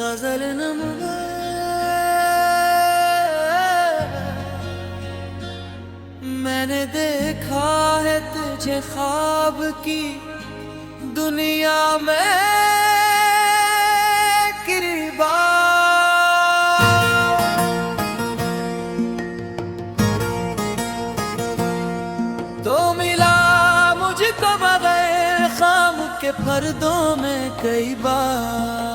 गजल नम मैंने देखा है तुझे ख्वाब की दुनिया में किरबा तो मिला मुझको बगैर ख्वाब के पर्दों में कई बार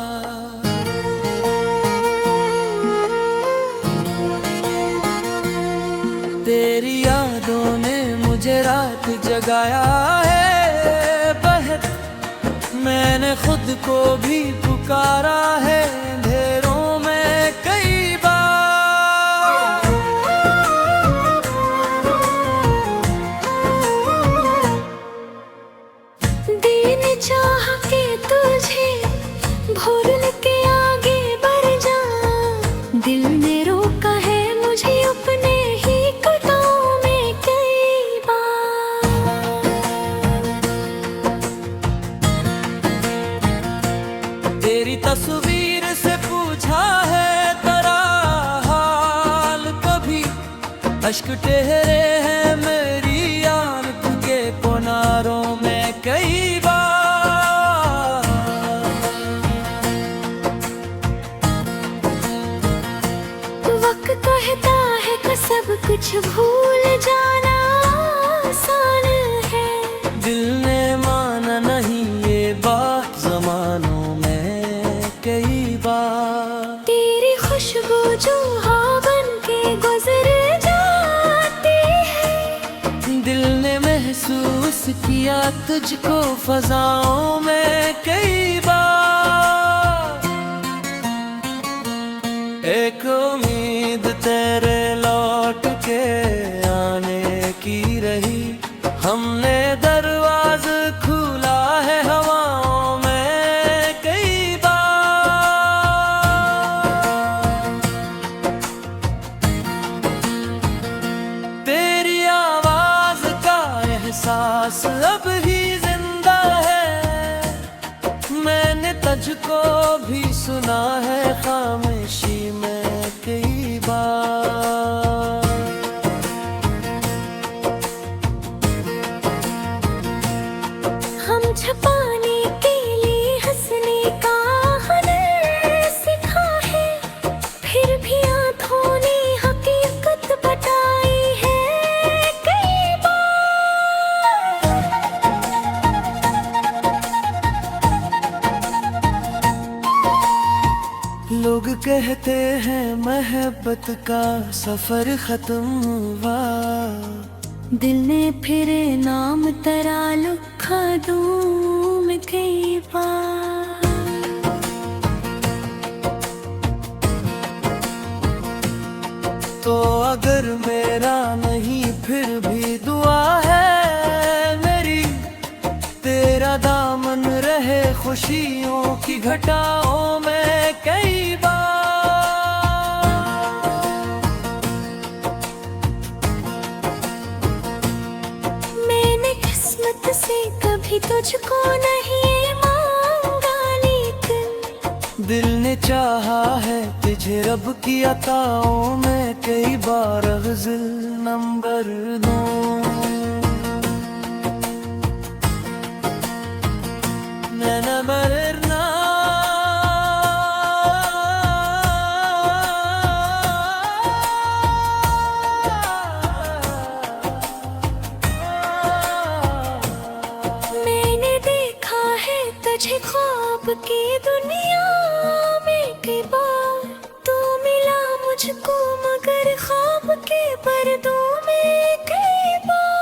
तेरी यादों ने मुझे रात जगाया है बहर मैंने खुद को भी पुकारा है अंधेरों में कई बार दिन चाह के तुझे भूल के आगे बढ़ जा दिल ने रोका है मुझे अपने तेरी तस्वीर से पूछा है तेरा हाल कभी अश्क ठहरे हैं मेरी आंख के किनारों में कई बार वक्त कहता है कि सब कुछ भूल जाना आसान है दिल ने माना नहीं ये बात जमानों कई बार तेरी खुशबू जो हवा बन के गुजर जाती है दिल ने महसूस किया तुझको फजाओं में कई बार एक उम्मीद तेरे लौट के आने की रही हमने दरवाज़ा खुला है हवाओं में एहसास अब ही जिंदा है मैंने तुझको भी सुना है खामोशी में कई बार हम छुपाने के लिए हंसने का हुनर सीखा है फिर भी आँखों ने हकीकत बताई है लोग कहते हैं मोहब्बत का सफर खत्म हुआ दिल ने फिरे नाम तेरा लिखा दूं मैं कई बार तो अगर मेरा नहीं फिर भी दुआ है मेरी तेरा दामन रहे खुशियों की घटाओं में कई बार मैंने किस्मत से कभी तुझको नहीं मांगा लेकिन दिल ने चाहा है तुझे रब की अताओं में कई बार गज़ल नंबर 2 नैना मरना मैंने देखा है तुझे ख्वाब की दुनिया में कई बार तू मिला मुझको मगर ख्वाब के पर्दों में कई बार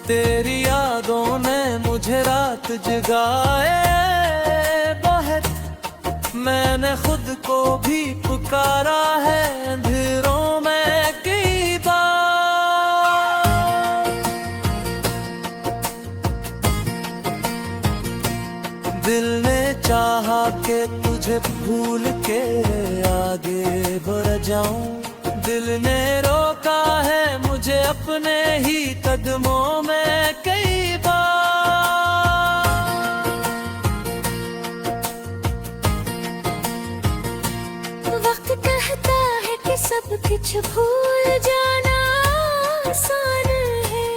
तेरी यादों ने मुझे रात जगाए बाहर मैंने खुद को भी पुकारा है अंधेरों में कई बार दिल ने चाहा कि तुझे भूल के आगे बढ़ जाऊं दिल ने रोका है मुझे अपने ही कदमों में कई बार। वक्त कहता है कि सब कुछ भूल जाना आसान है,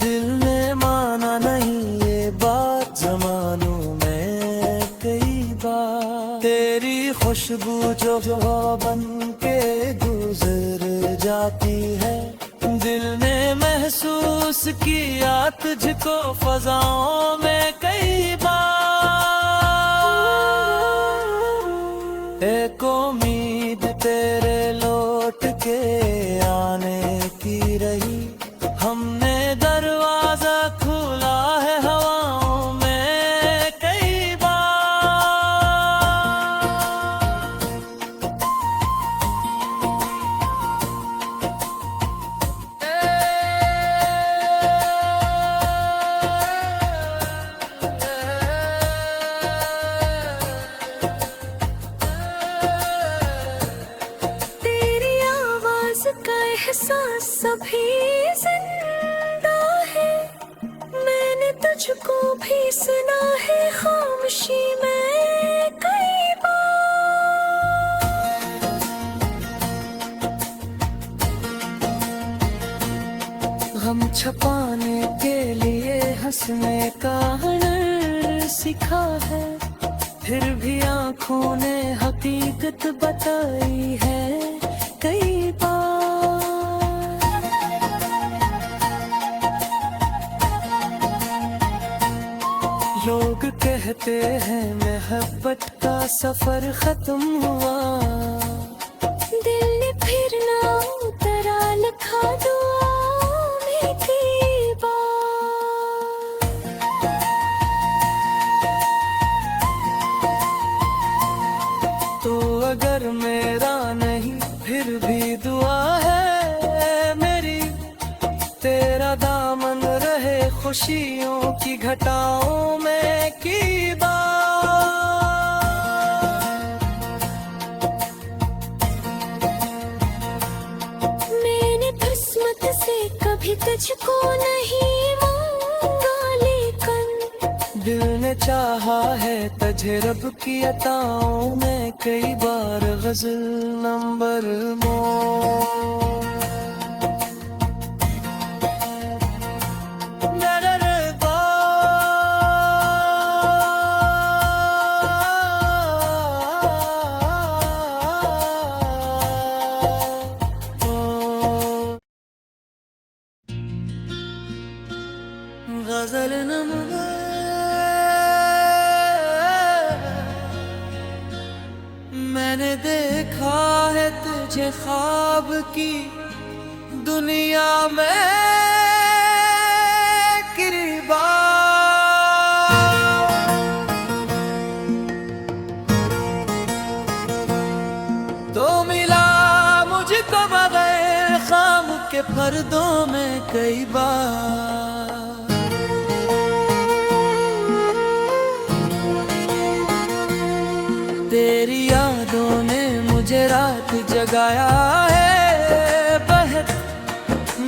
दिल ने माना नहीं ये बात ज़मानों में कई बार। तेरी खुशबू जो बन के गुजर जाती है, दिल ने महसूस किया तुझको फजाओं में कई बार। एक उम्मीद तेरे लौट के आने की रही, हमने दरवाजा खोला है हवाओं में कई बार। तेरी आवाज का एहसास सभी जिंदा है, मैंने तुझको भी सुना है खामोशी में कई बार। गम छपाने के लिए हंसने का हुनर सीखा है, फिर भी आंखों ने हकीकत बताई है कई बार। लोग कहते हैं मोहब्बत का सफर खत्म हुआ, दिल ने फिर ना उतरा लिखा दुआओं में कई बार। तो अगर मेरा नहीं फिर भी दुआ है मेरी, तेरा दामन रहे खुशियों की घटाओं में की बार। मैंने किस्मत से कभी तुझको नहीं मांगा, लेकिन दिल ने चाहा है तुझे रब की अताओं में कई बार। गजल नंबर मोर। गजल नंबर। मैंने देखा है तुझे ख्वाब की दुनिया में किरबा, तो मिला मुझको बगैर ख्वाब के पर्दों में कई बार। तेरी यादों ने मुझे रात जगाया है बहक,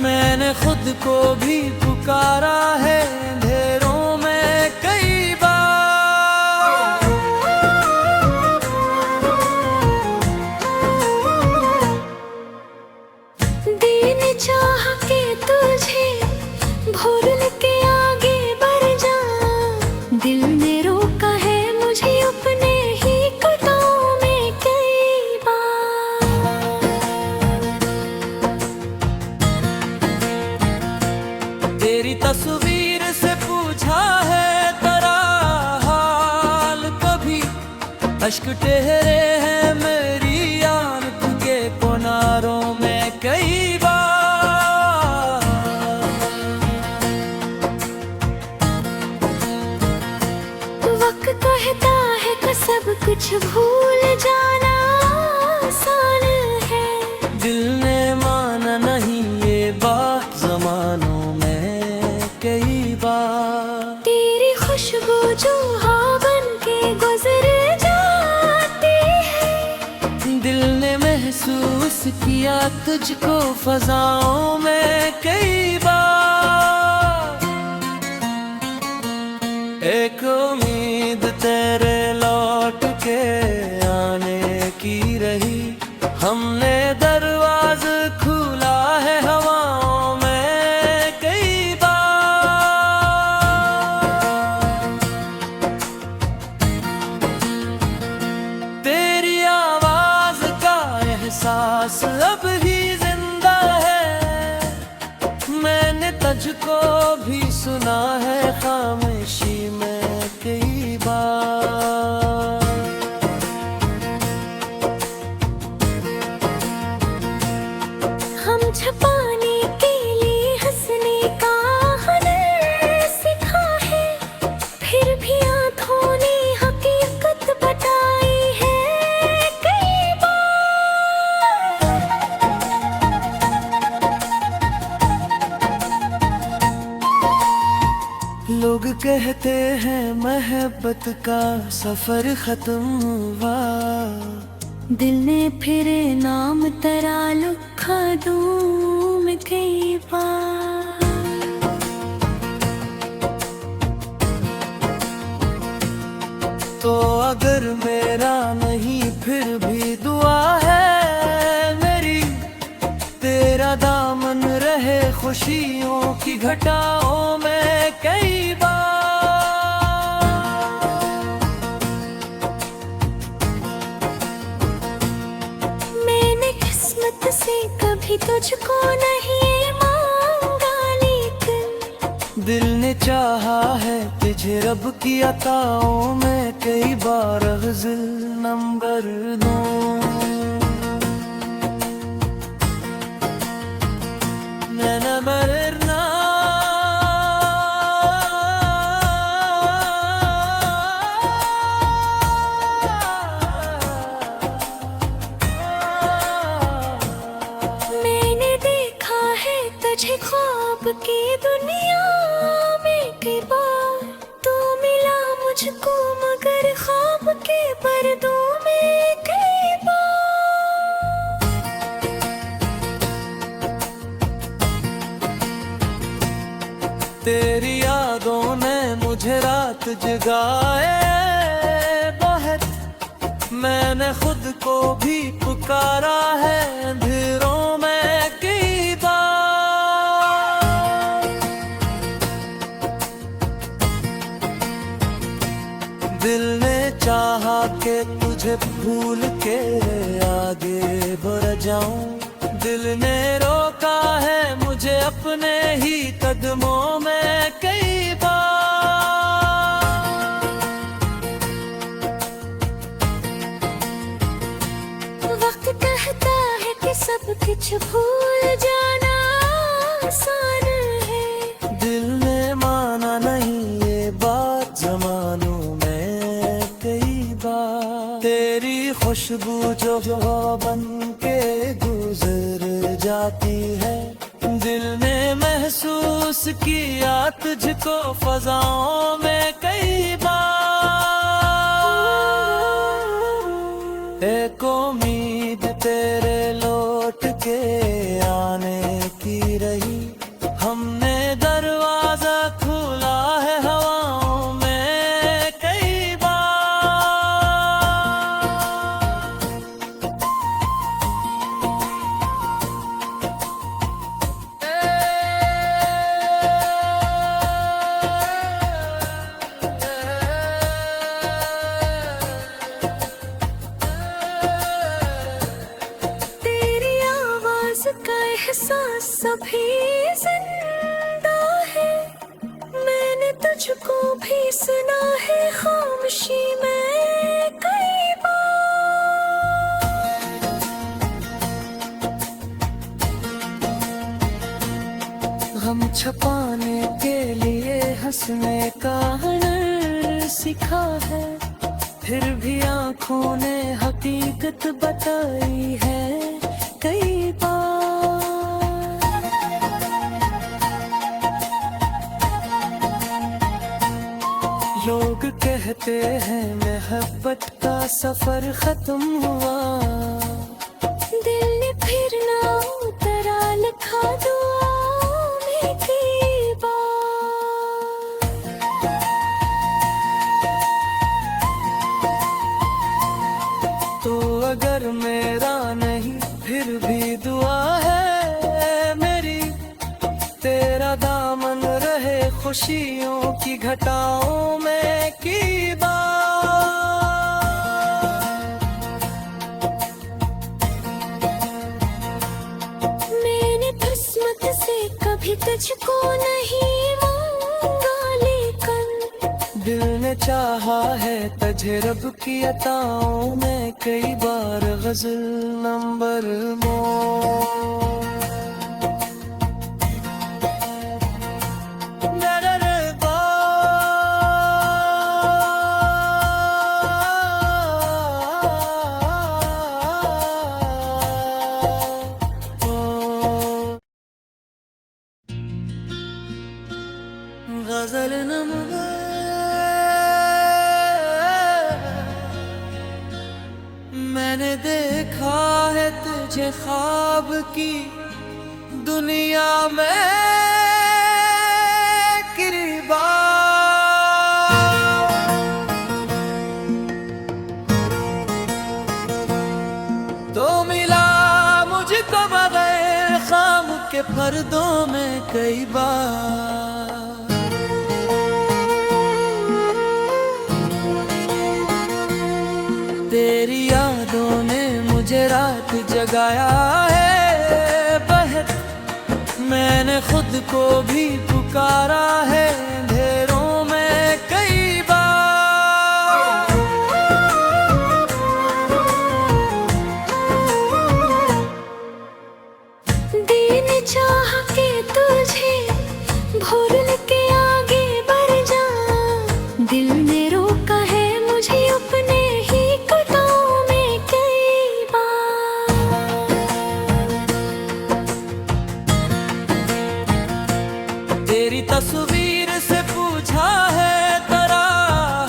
मैंने खुद को भी पुकारा है अंधेरों में कई बार। दिन चाह के तुझे भूल के आगे बढ़ जा, दिल ने रोका है मुझे अपने ही कदमों में कई बार। तेरी तस्वीर से पूछा है तेरा हाल कभी, अश्क ठहरे हैं मेरी आंख के किनारों में कई बार। वक्त कहता है कि सब कुछ भूल जाना आसान है, दिल ने माना नहीं ये बात ज़मानों में कई बार। तेरी खुशबू जो हवा बन के गुजर जाती है, दिल ने महसूस किया तुझको फजाओं में कई तुझको भी सुना है खामोशी में कई बार। हम छुपाने के लिए हंसने का हुनर सीखा है, फिर भी आँखों ने हकीकत बताई है कई बार। लोग कहते हैं मोहब्बत का सफर खत्म हुआ, दिल ने फिरे नाम तरा लुखा दूं मैं कई बार। तो अगर मेरा नहीं फिर भी दुआ है मेरी, तेरा दामन रहे खुशियों की घटाओं में कई बार। मैंने किस्मत से कभी तुझको नहीं मांगा, लेकिन दिल ने चाहा है तुझे रब की अताओं में कई बार ग़ज़ल नंबर 2। मैंने मरना मैंने देखा है तुझे ख्वाब की दुनिया में कई बार। तू मिला मुझको मगर ख्वाब के पर्दों में कई बार। तेरी यादों ने मुझे रात जगाए बहुत, मैंने खुद को भी पुकारा है अंधेरों में कई बार। दिल ने चाहा कि तुझे भूल के आगे बढ़ जाऊं, दिल ने रोका है मुझे अपने ही कदमों में कई बार। वक्त कहता है कि सब कुछ भूल जाना आसान है, दिल ने माना नहीं ये बात ज़मानों में कई बार। तेरी खुशबू जो बन के गुजर जाती है, दिल ने महसूस किया तुझको फ़ज़ाओं में कई बार। एक उम्मीद तेरे लौट के आने की रही, हमने दरवाजा खुला है हवाओं में कई बार। तेरी आवाज का एहसास अभी जिंदा है, मैंने तुझको भी सुना है खामोशी में कई बार। हम छुपाने के लिए हंसने का हुनर सीखा है, फिर भी आँखों ने हकीकत बताई है कई बार। लोग कहते हैं मोहब्बत का सफर खत्म हुआ, दिल ने फिर ना उतरा लिखा दुआओं में कई बार। तो अगर मेरा नहीं फिर भी दुआ है मेरी, तेरा दामन रहे खुशियों की घटाओं में की बार। मैंने किस्मत से कभी कभी तुझको नहीं मांगा, लेकिन दिल ने चाहा है तुझे रब की अताओं में कई बार गजल नंबर मोड़। गजल नंबर मैंने देखा है तुझे ख्वाब की दुनिया में किरबा, तो मिला मुझको बगैर ख्वाब के पर्दों में कई बार। तेरी यादों ने मुझे रात जगाया है बहर, मैंने खुद को भी पुकारा है अंधेरों में कई बार। दिन चाह के तुझे भूल के आगे बढ़ जा, दिल ने रोका है मुझे अपने तेरी तस्वीर से पूछा है तेरा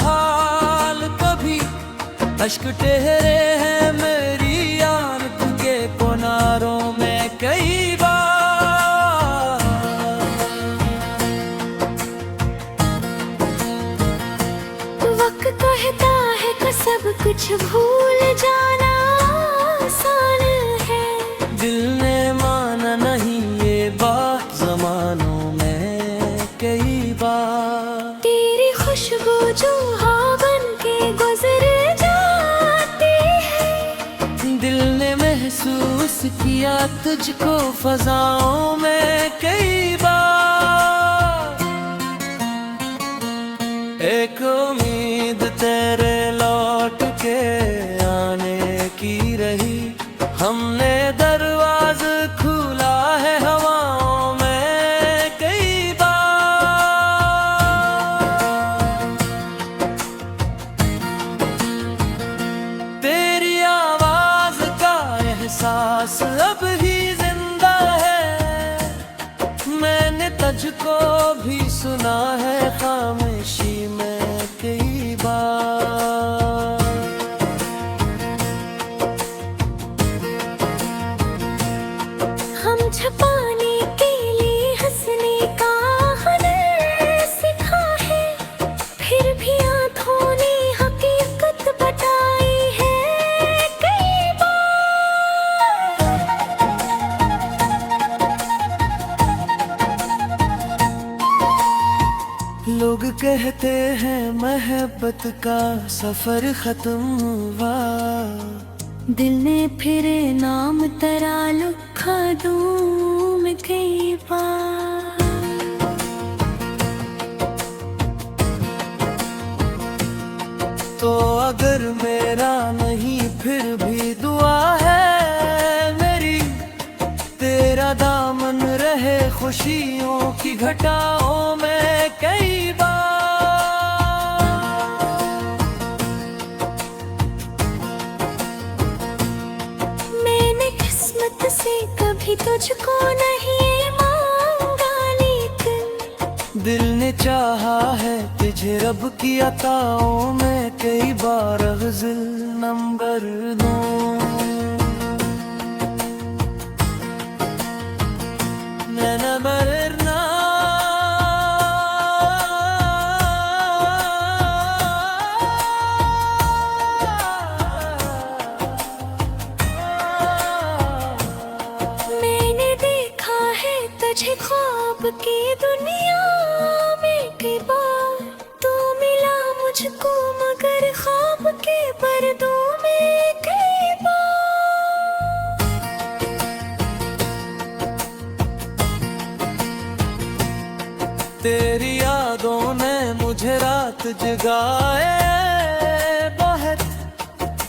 हाल कभी, अश्क ठहरे हैं मेरी आंख के किनारों में कई बार। वक्त कहता है कि सब कुछ भूल जाना आसान है, दिल ने माना नहीं ये बात ज़मानों कई बार। तेरी खुशबू जो हवा बन के गुजर जाती है, दिल ने महसूस किया तुझको फजाओं में कई बार। एक उम्मीद तेरे लौट के आने की रही, हमने दरवाज़ा खुला है हवाओं में कई बार। एहसास अब भी जिंदा है, मैंने तुझको भी सुना है खामोशी में कई बार। हम छुपाने के लिए हंसने का हुनर सीखा है, फिर भी आंखों ने हकीकत बताई है कई बार। लोग कहते हैं मोहब्बत का सफर खत्म हुआ, दिल ने फिरे नाम तेरा लिखा दूं मैं कई बार। तो अगर मेरा नहीं फिर भी दुआ है मेरी, तेरा दामन रहे खुशियों की घटाओं में कई बार। मैंने किस्मत से कभी तुझको नहीं मांगा, लेकिन दिल ने चाहा है तुझे रब की अताओं में कई बार गजल नंबर 9। मैंने देखा है तुझे ख्वाब की दुनिया में कई बार, तू मिला मुझको मगर ख्वाब के पर्दों में कई बार। तेरी यादों ने मुझे रात जगाए बहुत,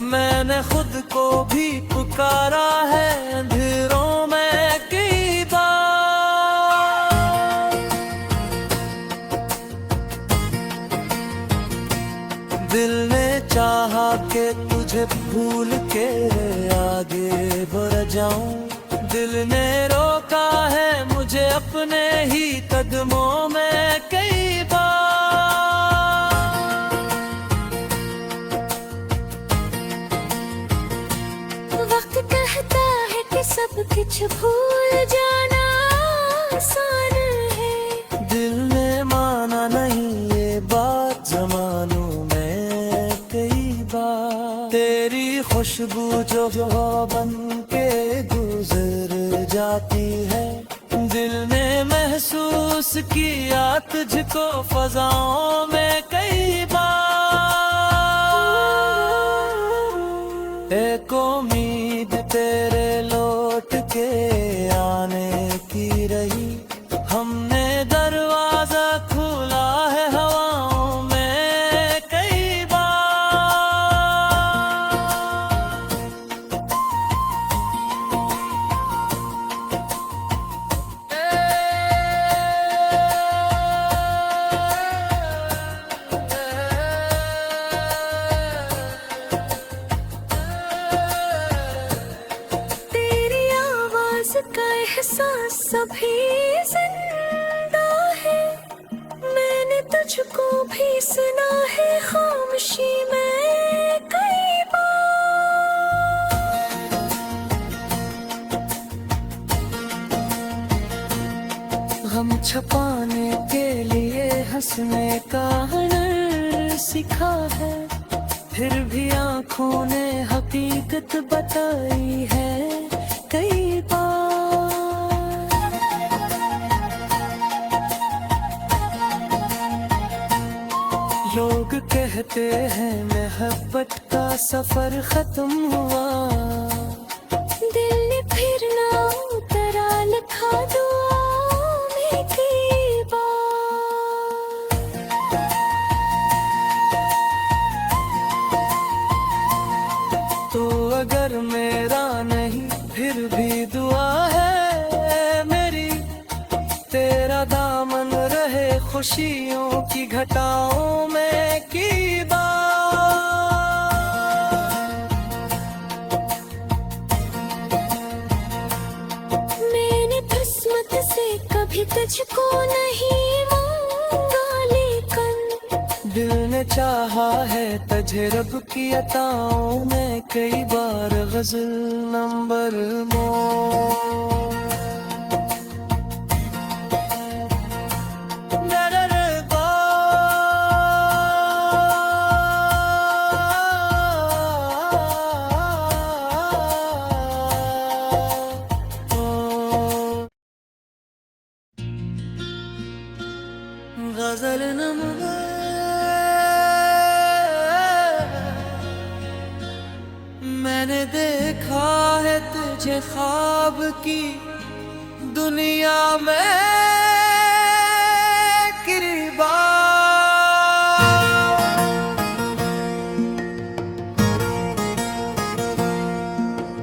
मैंने खुद को भी पुकारा है अंधेरों में कई बार। दिल ने चाहा कि तुझे भूल के आगे बढ़ जाऊं, दिल ने रोका है मुझे अपने ही कदमों में कई बार। वक्त कहता है कि सब कुछ भूल जाना आसान है, दिल ने माना नहीं ये बात ज़मानों में कई बार। तेरी खुशबू जो बन के गुजर जाती है, दिल ने महसूस किया तुझको फजाओं में कई बार। एक उम्मीद तेरे लौट के आने की रही, हमने दरवाजा खोला है हवाओं में कई तेरी आवाज का एहसास सभी जिंदा है, मैंने तुझको भी सुना है खामोशी में कई बार। हम छपाने के लिए हंसने का हुनर सीखा है, फिर भी आंखों ने हकीकत बताई है कई बार। लोग कहते हैं मोहब्बत का सफर खत्म हुआ, दिल ने फिर ना उतरा लिखा दुआओं में कई बार। तो अगर मेरा नहीं फिर भी दुआ है मेरी, तेरा दामन रहे खुशियों की घटाओं में की बार। मैंने किस्मत से कभी तुझको नहीं मांगा, लेकिन दिल ने चाहा है तुझे रब की अताओं में कई बार। गजल नंबर मोर। गजल नंबर मैंने देखा है तुझे ख्वाब की दुनिया में किरबा,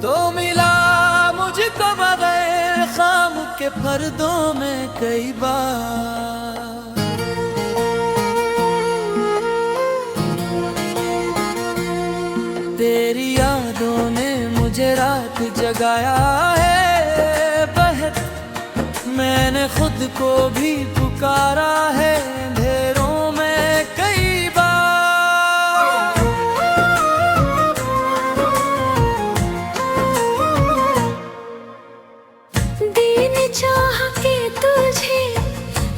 तो मिला मुझको बगैर खाम के पर्दों में कई बार। तेरी यादों ने मुझे रात जगाया है बहुत, मैंने खुद को भी पुकारा है अंधेरों में कई बार। दिन चाह के तुझे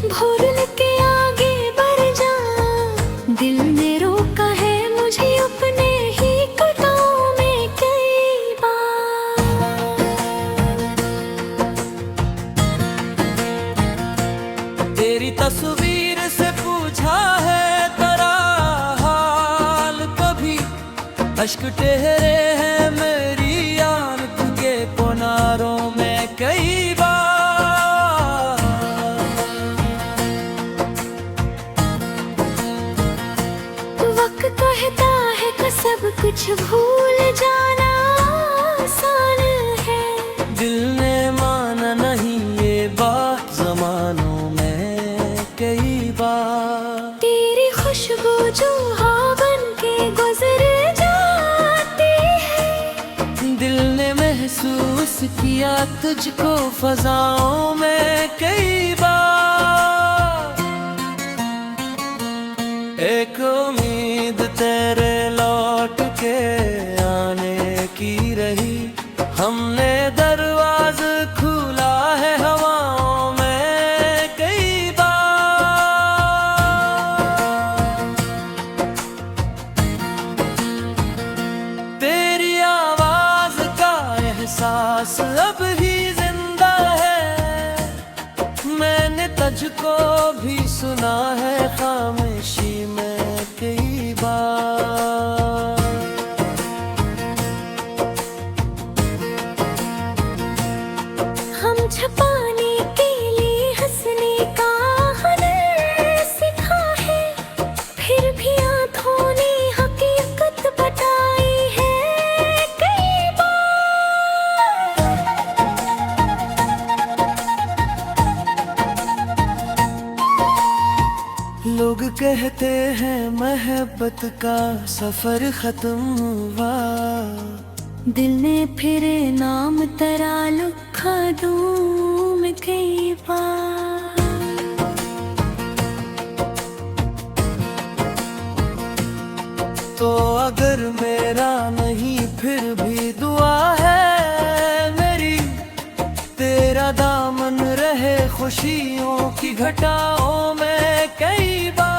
भूल के आगे बढ़ जा, दिल ने रोका है मुझे अपने ही कदमों में कई बार। तेरी तस्वीर से पूछा है तेरा हाल कभी, अश्क ठहरे हैं मेरी आंख के किनारों में कई बार। भूल जाना आसान है। दिल ने माना नहीं ये बात ज़मानों में कई बार। तेरी खुशबू जो हवा बन के गुजर जाती है। दिल ने महसूस किया तुझको फ़ज़ाओं में कई बार। एक उम्मीद तेरे लौट के आने की रही। हमने दरवाज़ा खुला है हवाओं में कई बार। तेरी आवाज़ का एहसास अब भी जिंदा है। मैंने तुझको भी सुना है खामोशी में कई बार। हम छुपाने के लिए हंसने का हुनर सीखा है। फिर भी आँखों ने हकीकत बताई है कई बार। लोग कहते हैं मोहब्बत का सफर खत्म हुआ। दिल ने फिर नाम तरा लिखा दूं मैं कई बार। तो अगर मेरा नहीं फिर भी दुआ है मेरी। तेरा दामन रहे खुशियों की घटाओं में कई बार।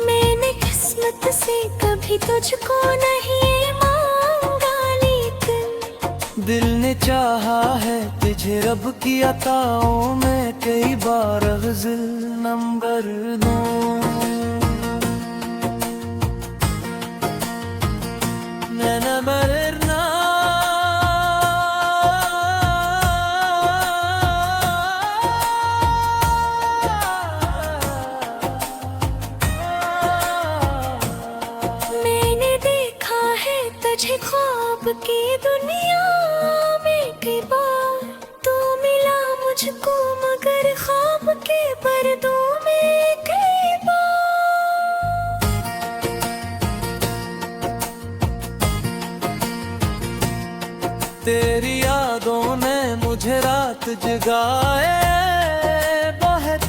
मैंने किस्मत से कभी तुझको नहीं मांगा, लेकिन दिल ने चाहा है तुझे रब की अताओं में कई बार। ग़ज़ल नंबर 9। मैंने देखा है तुझे ख्वाब की दुनिया में कई बार। तू मिला मुझको मगर ख्वाब के पर्दों में कई बार। तेरी यादों ने मुझे रात जगाए बहुत।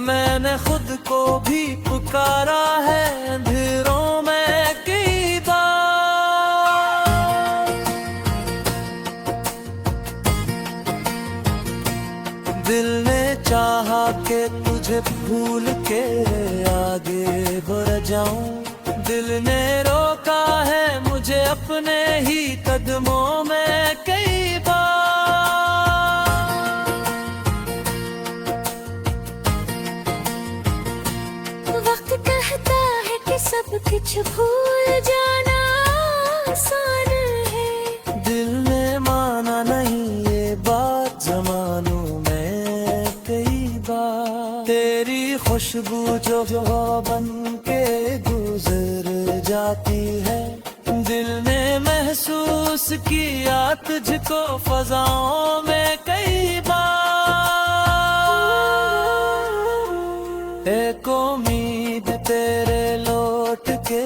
मैंने खुद को भी पुकारा है अंधेरों में कई बार। दिल ने चाहा कि तुझे भूल के आगे बढ़ जाऊं। दिल ने रोका है मुझे अपने ही कदमों में कई बार। वक्त कहता है कि सब कुछ भूल जाना आसान है। दिल ने माना नहीं ये बात ज़मानों में कई बार। तेरी खुशबू जो बन के गुजर जाती है। दिल ने महसूस किया तुझको फ़ज़ाओं में कई बार। एक उम्मीद तेरे लौट के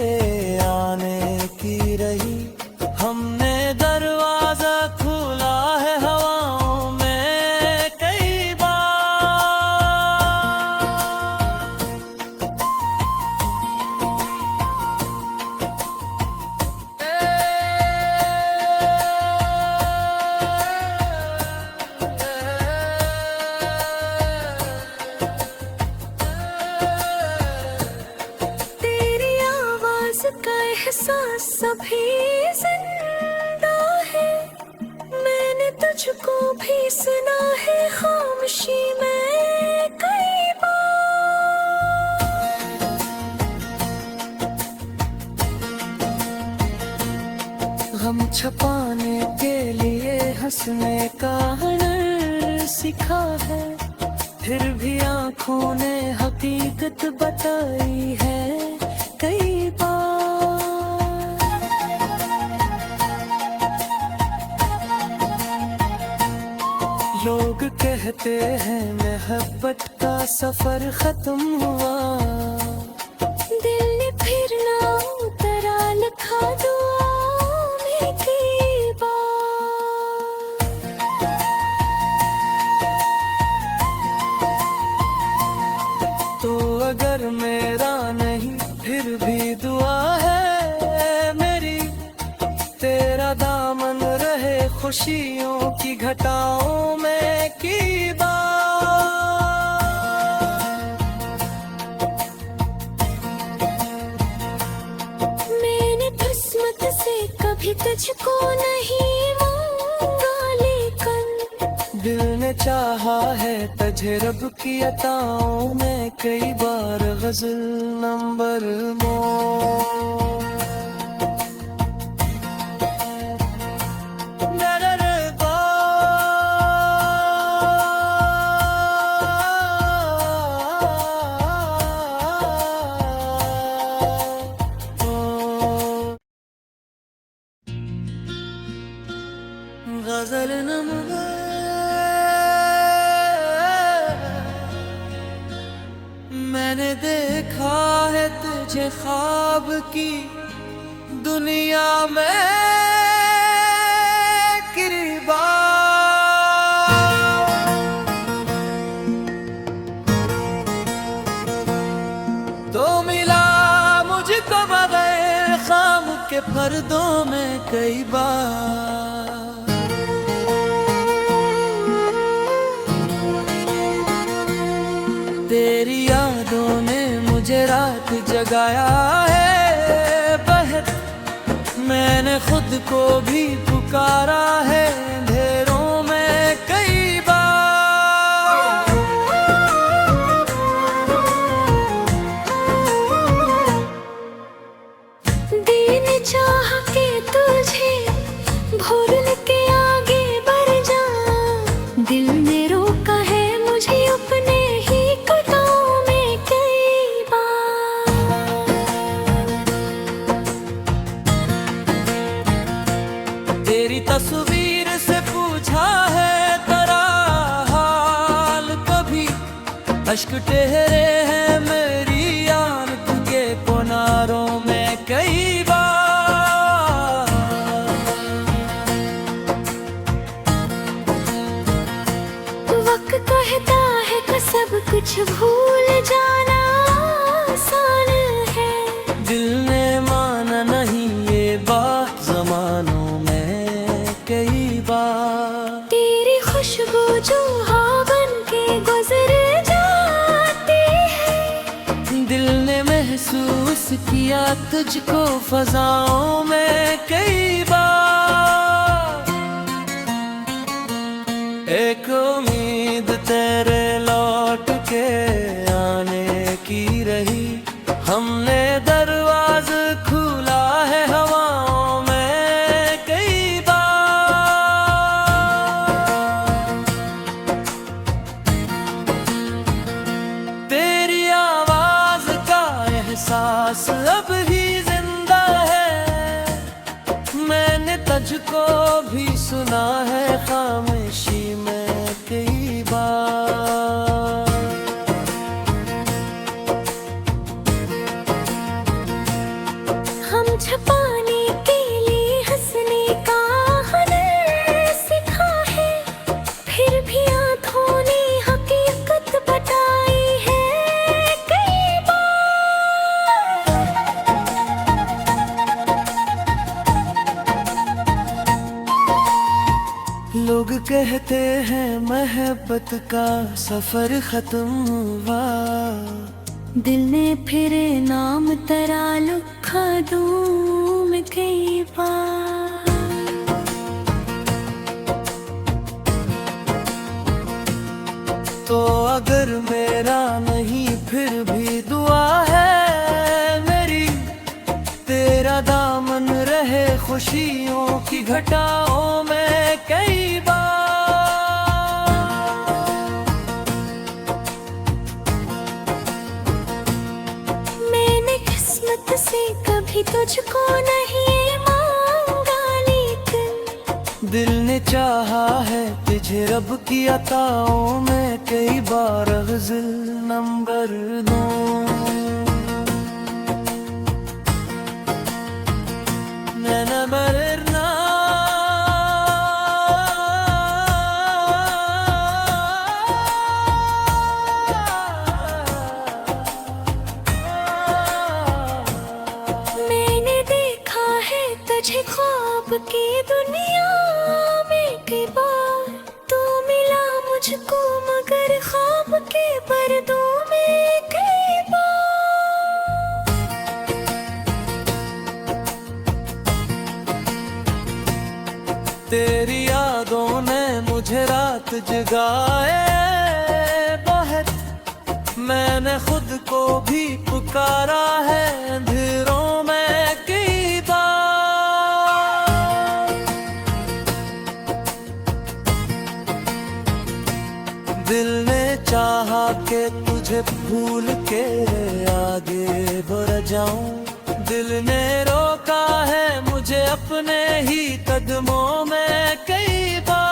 आने की रही। हमने दरवाज़ा खुला है हवाओं में कई बार। तेरी आवाज का एहसास अभी जिंदा है। मैंने तुझको भी सुना है खामोशी में कई बार। गम छुपाने के लिए हंसने का हुनर सीखा है। फिर भी आँखों ने हकीकत बताई है कई बार। लोग कहते हैं मोहब्बत का सफर खत्म हुआ, दिल ने फिर ना उतरा लिखा दुआ में कई बार। तो अगर मेरा नहीं फिर भी दुआ है मेरी, तेरा दामन रहे खुशियों की घटाओं में की बार। मैंने किस्मत से कभी तुझको नहीं मांगा, लेकिन दिल ने चाहा है तुझे रब की अताओं में कई बार। गजल नंबर मोर। गजल नंबर। मैंने देखा है तुझे ख्वाब की दुनिया में किरबा, तो मिला मुझको बगैर ख्वाब के पर्दों में कई बार। तेरी यादों ने मुझे रात जगाया है बहर, मैंने खुद को भी पुकारा है अंधेरों में कई बार। दिन चाह के तुझे भूल के आगे बढ़ जा, दिल ने रोका है मुझे अपने ही कदमों में कई बार। तेरी तस्वीर से पूछा है तेरा हाल कभी, अश्क ठहरे हैं मेरी आंख के किनारों में कई बार। वक्त कहता है कि सब कुछ भूल जाना आसान है, दिल ने माना नहीं ये बात जमानों में कई बार। तेरी खुशबू जो हवा बन के गुजर जाती है, दिल ने महसूस किया तुझको फजाओं में कई बार। एक उम्मीद तेरे लौट के आने की रही, हमने दरवाज़ा खुला है हवाओं में कई बार। तेरी आवाज़ का एहसास अब भी जिंदा है, मैंने तुझको भी सुना है खामोशी में कई बार। हम छुपाने के लिए हंसने का हुनर सीखा है, फिर भी आँखों ने हकीकत बताई है कई बार। लोग कहते हैं मोहब्बत का सफर खत्म हुआ, दिल ने फिर नाम तरा लिखा दूं में कई बार। तो अगर मेरा नहीं फिर भी दुआ है मेरी, तेरा दामन रहे खुशियों की घटाओं में कई बार। कभी तुझको नहीं मांगा, लेकिन दिल ने चाहा है तुझे रब की अताओं में कई बार गज़ल नंबर 2। मैंने देखा है तुझे ख्वाब की दुनिया में कई बार, तू मिला मुझको मगर ख्वाब के पर्दों में कई बार। तेरी यादों ने मुझे रात जगाए बहुत, मैंने खुद को भी पुकारा है अंधेरों में कई बार। दिल ने चाहा कि तुझे भूल के आगे बढ़ जाऊं, दिल ने रोका है मुझे अपने ही कदमों में कई बार।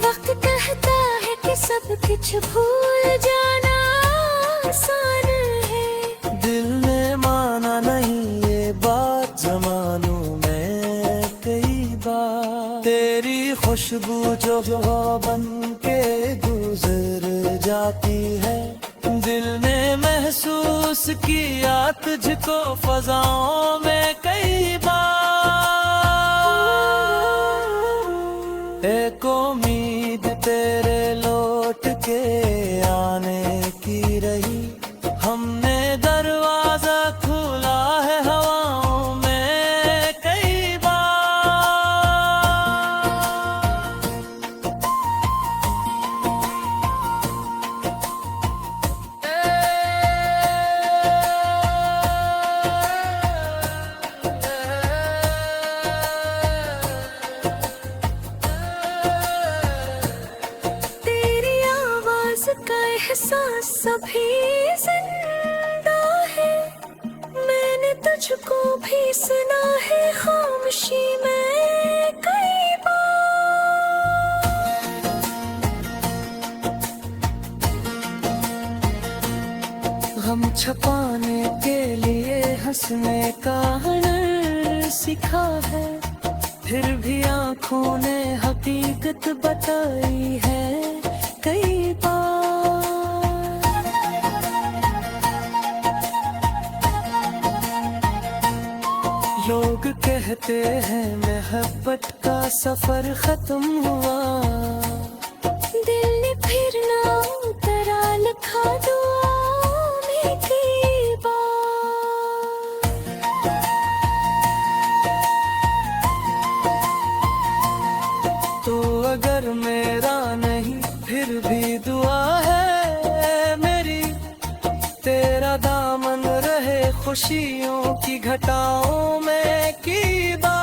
वक्त कहता है कि सब कुछ भूल जाना आसान है, दिल ने माना नहीं ये बात ज़मानों में कई बार। तेरी खुशबू जो बन के गुजर जाती है, दिल ने महसूस किया तुझको फजाओं में कई बार। एक उम्मीद तेरे लौट के आने की रही, हमने दरवाजा खोला है हवाओं में कई बार। तेरी आवाज का एहसास सभी जिंदा है, मैंने तुझको भी सुना है खामोशी में कई बार। गम छपाने के लिए हंसने का हुनर सीखा है, फिर भी आंखों ने हकीकत बताई है कई बार। लोग कहते हैं मोहब्बत का सफर खत्म हुआ, दिल ने फिर ना उतरा लिखा दुआओं में कई बार। तो अगर मेरा नहीं फिर भी दुआ है मेरी, तेरा दामन रहे खुशियों की घटाओं में की बार।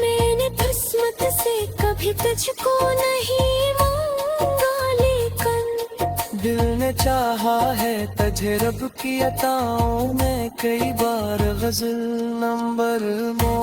मैंने किस्मत से कभी तुझको नहीं मांगा, लेकिन दिल ने चाहा है तुझे रब की अताओं में कई बार गज़ल नंबर 2।